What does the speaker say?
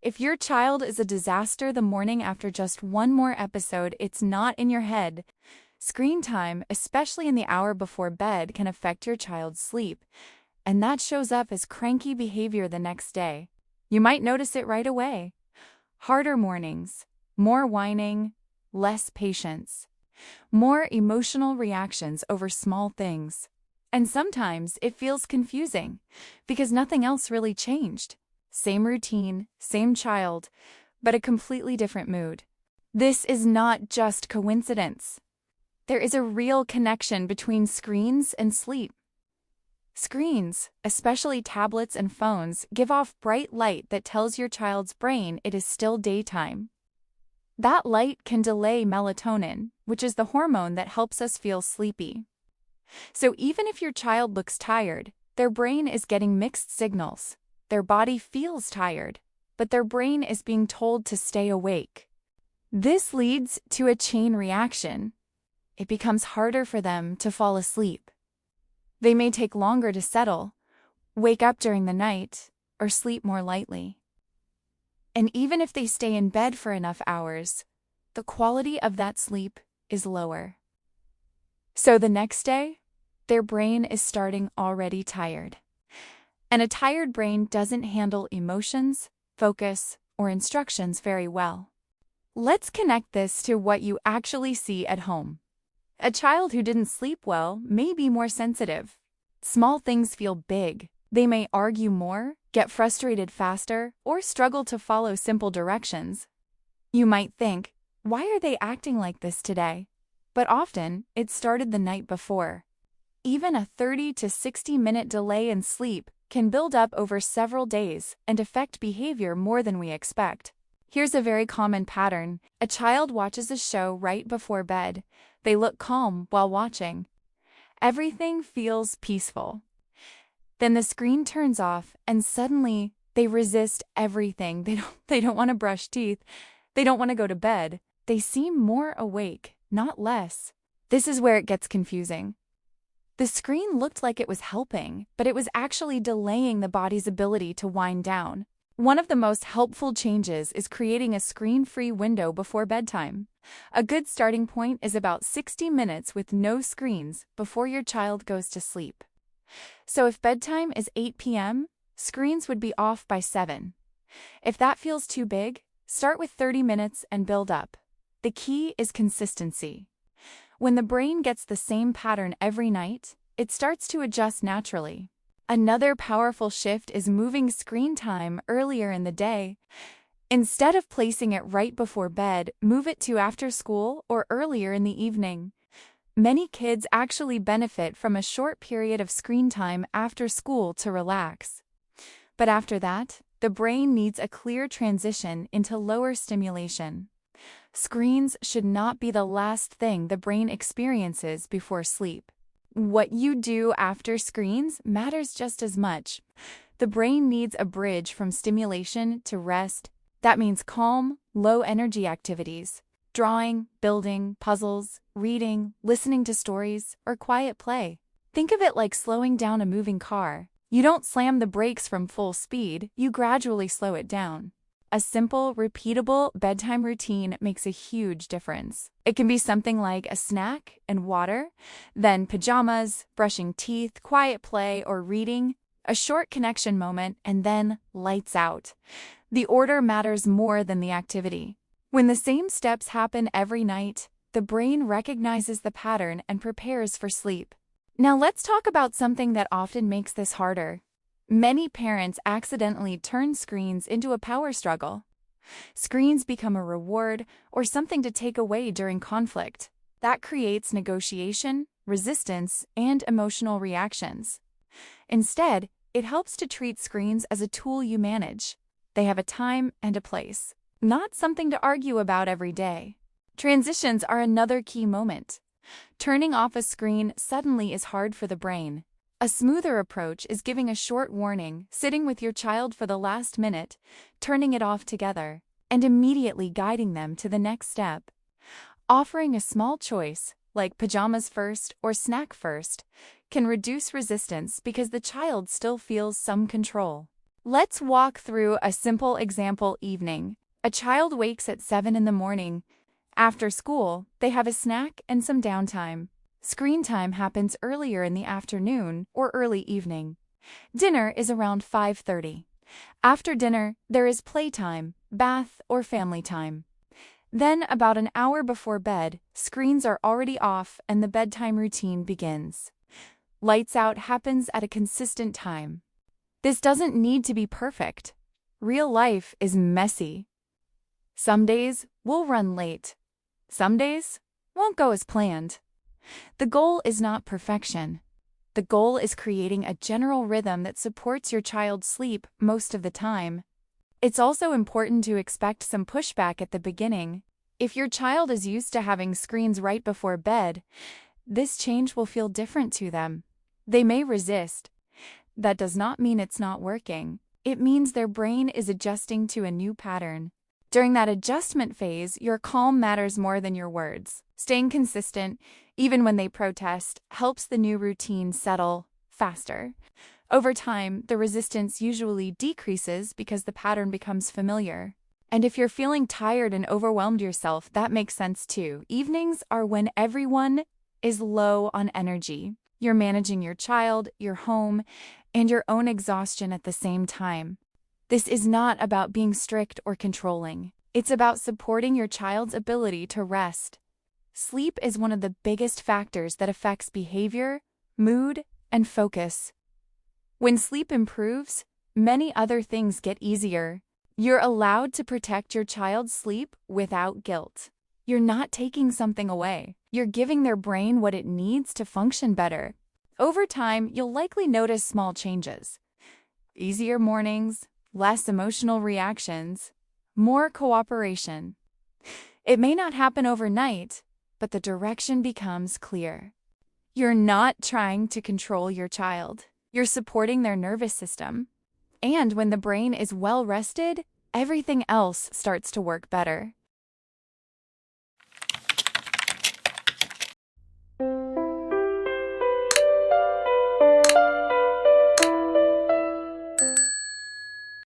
If your child is a disaster the morning after just one more episode, it's not in your head. Screen time, especially in the hour before bed, can affect your child's sleep, and that shows up as cranky behavior the next day. You might notice it right away. Harder mornings, more whining, less patience, more emotional reactions over small things. And sometimes it feels confusing because nothing else really changed. Same routine, same child, but a completely different mood. This is not just coincidence. There is a real connection between screens and sleep. Screens, especially tablets and phones, give off bright light that tells your child's brain it is still daytime. That light can delay melatonin, which is the hormone that helps us feel sleepy. So even if your child looks tired, their brain is getting mixed signals. Their body feels tired, but their brain is being told to stay awake. This leads to a chain reaction. It becomes harder for them to fall asleep. They may take longer to settle, wake up during the night, or sleep more lightly. And even if they stay in bed for enough hours, the quality of that sleep is lower. So the next day, their brain is starting already tired. And a tired brain doesn't handle emotions, focus, or instructions very well. Let's connect this to what you actually see at home. A child who didn't sleep well may be more sensitive. Small things feel big. They may argue more, get frustrated faster, or struggle to follow simple directions. You might think, why are they acting like this today? But often, it started the night before. Even a 30 to 60-minute delay in sleep can build up over several days and affect behavior more than we expect. Here's a very common pattern. A child watches a show right before bed. They look calm while watching. Everything feels peaceful. Then the screen turns off and suddenly they resist everything. They don't want to brush teeth. They don't want to go to bed. They seem more awake, not less. This is where it gets confusing. The screen looked like it was helping, but it was actually delaying the body's ability to wind down. One of the most helpful changes is creating a screen-free window before bedtime. A good starting point is about 60 minutes with no screens before your child goes to sleep. So if bedtime is 8 p.m., screens would be off by 7. If that feels too big, start with 30 minutes and build up. The key is consistency. When the brain gets the same pattern every night, it starts to adjust naturally. Another powerful shift is moving screen time earlier in the day. Instead of placing it right before bed, move it to after school or earlier in the evening. Many kids actually benefit from a short period of screen time after school to relax. But after that, the brain needs a clear transition into lower stimulation. Screens should not be the last thing the brain experiences before sleep. What you do after screens matters just as much. The brain needs a bridge from stimulation to rest. That means calm, low-energy activities. Drawing, building, puzzles, reading, listening to stories, or quiet play. Think of it like slowing down a moving car. You don't slam the brakes from full speed, you gradually slow it down. A simple, repeatable bedtime routine makes a huge difference. It can be something like a snack and water, then pajamas, brushing teeth, quiet play, or reading, a short connection moment, and then lights out. The order matters more than the activity. When the same steps happen every night, the brain recognizes the pattern and prepares for sleep. Now let's talk about something that often makes this harder. Many parents accidentally turn screens into a power struggle. Screens become a reward or something to take away during conflict. That creates negotiation, resistance, and emotional reactions. Instead, it helps to treat screens as a tool you manage. They have a time and a place, not something to argue about every day. Transitions are another key moment. Turning off a screen suddenly is hard for the brain. A smoother approach is giving a short warning, sitting with your child for the last minute, turning it off together, and immediately guiding them to the next step. Offering a small choice, like pajamas first or snack first, can reduce resistance because the child still feels some control. Let's walk through a simple example evening. A child wakes at 7 in the morning. After school, they have a snack and some downtime. Screen time happens earlier in the afternoon or early evening. Dinner is around 5:30. After dinner, there is playtime, bath, or family time. Then, about an hour before bed, screens are already off and the bedtime routine begins. Lights out happens at a consistent time. This doesn't need to be perfect. Real life is messy. Some days we'll run late. Some days won't go as planned. The goal is not perfection. The goal is creating a general rhythm that supports your child's sleep most of the time. It's also important to expect some pushback at the beginning. If your child is used to having screens right before bed, this change will feel different to them. They may resist. That does not mean it's not working. It means their brain is adjusting to a new pattern. During that adjustment phase, your calm matters more than your words. Staying consistent, even when they protest, helps the new routine settle faster. Over time, the resistance usually decreases because the pattern becomes familiar. And if you're feeling tired and overwhelmed yourself, that makes sense too. Evenings are when everyone is low on energy. You're managing your child, your home, and your own exhaustion at the same time. This is not about being strict or controlling. It's about supporting your child's ability to rest. Sleep is one of the biggest factors that affects behavior, mood, and focus. When sleep improves, many other things get easier. You're allowed to protect your child's sleep without guilt. You're not taking something away. You're giving their brain what it needs to function better. Over time, you'll likely notice small changes. Easier mornings, less emotional reactions, more cooperation. It may not happen overnight, but the direction becomes clear. You're not trying to control your child. You're supporting their nervous system. And when the brain is well rested, everything else starts to work better.